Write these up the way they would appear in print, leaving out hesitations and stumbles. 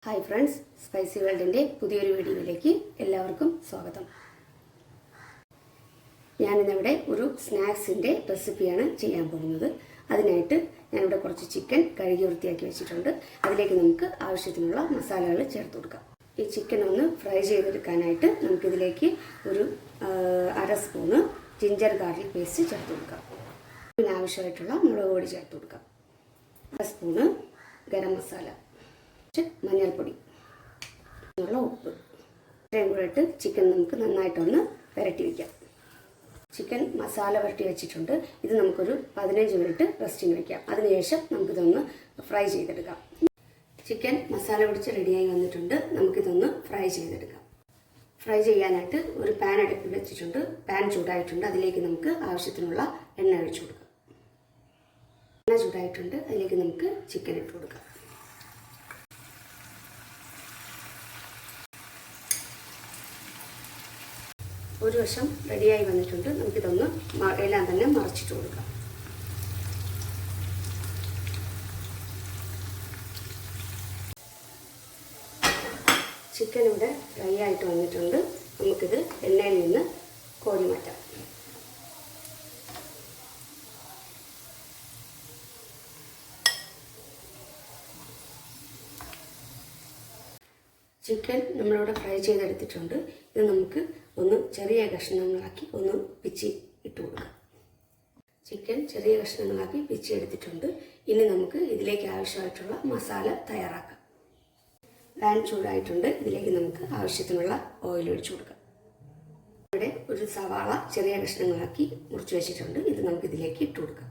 Hi friends, spicy വേൾഡിൻ്റെ പുതിയൊരു വീഡിയോയിലേക്ക് എല്ലാവർക്കും സ്വാഗതം. ഞാനിന്നിവിടെ ഒരു സ്നാക്സിൻ്റെ റെസിപ്പിയാണ് ചെയ്യാൻ പോകുന്നത്. അതിനായിട്ട് ഞാനിവിടെ കുറച്ച് ചിക്കൻ കഴുകി വൃത്തിയാക്കി വെച്ചിട്ടുണ്ട്. അതിലേക്ക് നമുക്ക് ആവശ്യത്തിനുള്ള മസാലകൾ ചേർത്ത് കൊടുക്കാം. ഈ ചിക്കൻ ഒന്ന് ഫ്രൈ ചെയ്തെടുക്കാനായിട്ട് നമുക്കിതിലേക്ക് ഒരു അര സ്പൂണ് ജിഞ്ചർ ഗാർലിക് പേസ്റ്റ് ചേർത്ത് കൊടുക്കാം. ഇതിന് ആവശ്യമായിട്ടുള്ള മുളക് പൊടി ചേർത്ത് കൊടുക്കാം. അര സ്പൂണ് ഗരം മസാല, മഞ്ഞൾപ്പൊടി, ഉപ്പ്, ഇത്രയും കൂടെ ഇട്ട് ചിക്കൻ നമുക്ക് നന്നായിട്ടൊന്ന് പുരട്ടി വയ്ക്കാം. ചിക്കൻ മസാല പുരട്ടി വെച്ചിട്ടുണ്ട്. ഇത് നമുക്കൊരു 15 മിനിറ്റ് റെസ്റ്റിന് വയ്ക്കാം. അതിനുശേഷം നമുക്കിതൊന്ന് ഫ്രൈ ചെയ്തെടുക്കാം. ചിക്കൻ മസാല പിടിച്ച് റെഡിയായി വന്നിട്ടുണ്ട്. നമുക്കിതൊന്ന് ഫ്രൈ ചെയ്തെടുക്കാം. ഫ്രൈ ചെയ്യാനായിട്ട് ഒരു പാൻ അടുപ്പിൽ വെച്ചിട്ടുണ്ട്. പാൻ ചൂടായിട്ടുണ്ട്. അതിലേക്ക് നമുക്ക് ആവശ്യത്തിനുള്ള എണ്ണ ഒഴിച്ചു കൊടുക്കാം. എണ്ണ ചൂടായിട്ടുണ്ട്. അതിലേക്ക് നമുക്ക് ചിക്കൻ ഇട്ട് കൊടുക്കാം. ഒരു വശം റെഡിയായി വന്നിട്ടുണ്ട്. നമുക്കിതൊന്ന് എല്ലാം തന്നെ മറിച്ചിട്ട് കൊടുക്കാം. ചിക്കൻ ഇവിടെ ഫ്രൈ ആയിട്ട് വന്നിട്ടുണ്ട്. നമുക്കിത് എണ്ണയിൽ നിന്ന് കോരി മാറ്റാം. ചിക്കൻ നമ്മളിവിടെ ഫ്രൈ ചെയ്തെടുത്തിട്ടുണ്ട്. ഇത് നമുക്ക് ഒന്ന് ചെറിയ കഷ്ണങ്ങളാക്കി ഒന്ന് പിച്ചി ഇട്ട് കൊടുക്കാം. ചിക്കൻ ചെറിയ കഷ്ണങ്ങളാക്കി പിച്ചി എടുത്തിട്ടുണ്ട്. ഇനി നമുക്ക് ഇതിലേക്ക് ആവശ്യമായിട്ടുള്ള മസാല തയ്യാറാക്കാം. പാൻ ചൂടായിട്ടുണ്ട്. ഇതിലേക്ക് നമുക്ക് ആവശ്യത്തിനുള്ള ഓയിൽ ഒഴിച്ചു കൊടുക്കാം. ഇവിടെ ഒരു സവാള ചെറിയ കഷ്ണങ്ങളാക്കി മുറിച്ച് വെച്ചിട്ടുണ്ട്. ഇത് നമുക്ക് ഇതിലേക്ക് ഇട്ട് കൊടുക്കാം.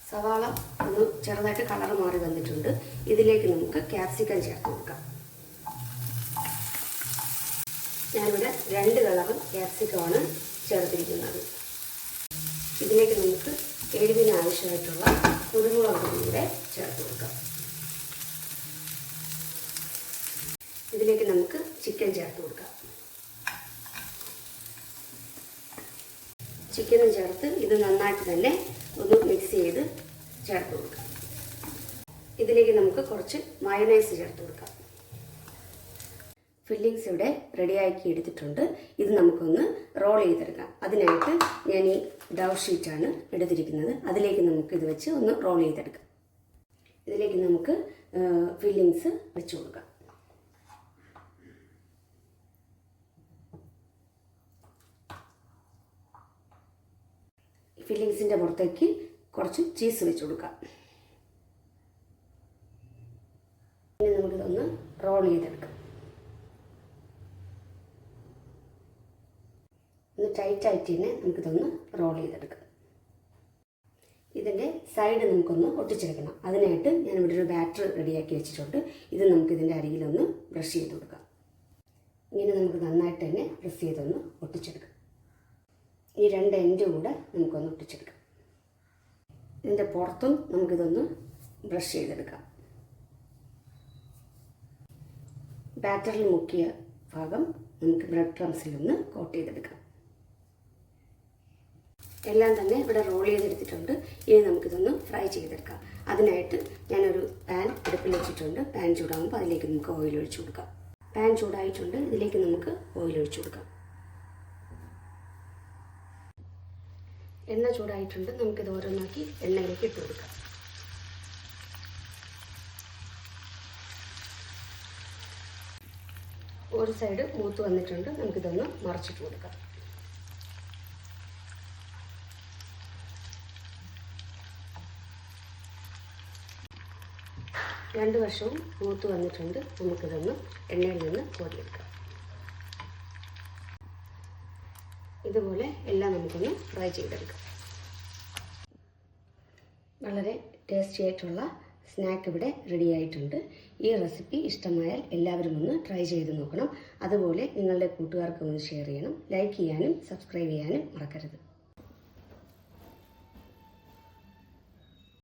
സവാള ഒന്ന് ചെറുതായിട്ട് കളർ മാറി വന്നിട്ടുണ്ട്. ഇതിലേക്ക് നമുക്ക് ക്യാപ്സിക്കം ചേർത്ത് കൊടുക്കാം. ഞാനിവിടെ 2 കളർ ക്യാപ്സിക്കമാണ് ചേർത്തിരിക്കുന്നത്. ഇതിലേക്ക് നമുക്ക് എരിവിന് ആവശ്യമായിട്ടുള്ള കുരുമുളക് കൂടെ ചേർത്ത് കൊടുക്കാം. ഇതിലേക്ക് നമുക്ക് ചിക്കൻ ചേർത്ത് കൊടുക്കാം. ചിക്കനും ചേർത്ത് ഇത് നന്നായിട്ട് തന്നെ ഒന്ന് മിക്സ് ചെയ്ത് ചേർത്ത് കൊടുക്കാം. ഇതിലേക്ക് നമുക്ക് കുറച്ച് മയോണൈസ് ചേർത്ത് കൊടുക്കാം. ഫില്ലിങ്സ് ഇവിടെ റെഡിയാക്കി എടുത്തിട്ടുണ്ട്. ഇത് നമുക്കൊന്ന് റോൾ ചെയ്തെടുക്കാം. അതിനായിട്ട് ഞാൻ ഈ ഡൗ ഷീറ്റാണ് എടുത്തിരിക്കുന്നത്. അതിലേക്ക് നമുക്ക് ഇത് വെച്ച് ഒന്ന് റോൾ ചെയ്തെടുക്കാം. ഇതിലേക്ക് നമുക്ക് ഫില്ലിങ്സ് വെച്ച് കൊടുക്കാം. ഫില്ലിങ്സിൻ്റെ പുറത്തേക്ക് കുറച്ച് ചീസ് വെച്ച് കൊടുക്കാം. ഇനി നമുക്കിതൊന്ന് റോൾ ചെയ്തെടുക്കാം. ഒന്ന് ടൈറ്റായിട്ട് തന്നെ നമുക്കിതൊന്ന് റോൾ ചെയ്തെടുക്കാം. ഇതിൻ്റെ സൈഡ് നമുക്കൊന്ന് ഒട്ടിച്ചെടുക്കണം. അതിനായിട്ട് ഞാനിവിടെ ഒരു ബാറ്റർ റെഡിയാക്കി വെച്ചിട്ടുണ്ട്. ഇത് നമുക്കിതിൻ്റെ അരികിലൊന്ന് ബ്രഷ് ചെയ്ത് കൊടുക്കാം. ഇങ്ങനെ നമുക്ക് നന്നായിട്ട് തന്നെ പ്രസ് ചെയ്തൊന്ന് ഒട്ടിച്ചെടുക്കാം. ഈ 2 എൻഡും കൂടെ നമുക്കൊന്ന് ഒട്ടിച്ചെടുക്കാം. ഇതിൻ്റെ പുറത്തും നമുക്കിതൊന്ന് ബ്രഷ് ചെയ്തെടുക്കാം. ബാറ്ററിൽ മുക്കിയ ഭാഗം നമുക്ക് ബ്രെഡ് ക്രംസിലൊന്ന് കോട്ട് ചെയ്തെടുക്കാം. എല്ലാം തന്നെ ഇവിടെ റോൾ ചെയ്തെടുത്തിട്ടുണ്ട്. ഇനി നമുക്കിതൊന്ന് ഫ്രൈ ചെയ്തെടുക്കാം. അതിനായിട്ട് ഞാനൊരു പാൻ അടുപ്പിൽ വെച്ചിട്ടുണ്ട്. പാൻ ചൂടാകുമ്പോൾ അതിലേക്ക് നമുക്ക് ഓയിൽ ഒഴിച്ചു കൊടുക്കാം. പാൻ ചൂടായിട്ടുണ്ട്. ഇതിലേക്ക് നമുക്ക് ഓയിൽ ഒഴിച്ചു കൊടുക്കാം. എണ്ണ ചൂടായിട്ടുണ്ട്. നമുക്കിത് ഓരോന്നാക്കി എണ്ണയിലേക്ക് ഇട്ട് കൊടുക്കാം. ഒരു സൈഡ് മൂത്ത് വന്നിട്ടുണ്ട്. നമുക്കിതൊന്ന് മറിച്ചിട്ട് കൊടുക്കാം. രണ്ട് വശവും മൂത്ത് വന്നിട്ടുണ്ട്. നമുക്കിതൊന്ന് എണ്ണയിൽ നിന്ന് കോരിയെടുക്കാം. ഇതുപോലെ എല്ലാം നമുക്കൊന്ന് ഫ്രൈ ചെയ്തെടുക്കാം. വളരെ ടേസ്റ്റി ആയിട്ടുള്ള സ്നാക്ക് ഇവിടെ റെഡി ആയിട്ടുണ്ട്. ഈ റെസിപ്പി ഇഷ്ടമായാൽ എല്ലാവരും ഒന്ന് ട്രൈ ചെയ്ത് നോക്കണം. അതുപോലെ നിങ്ങളുടെ കൂട്ടുകാർക്ക് ഒന്ന് ഷെയർ ചെയ്യണം. ലൈക്ക് ചെയ്യാനും സബ്സ്ക്രൈബ് ചെയ്യാനും മറക്കരുത്.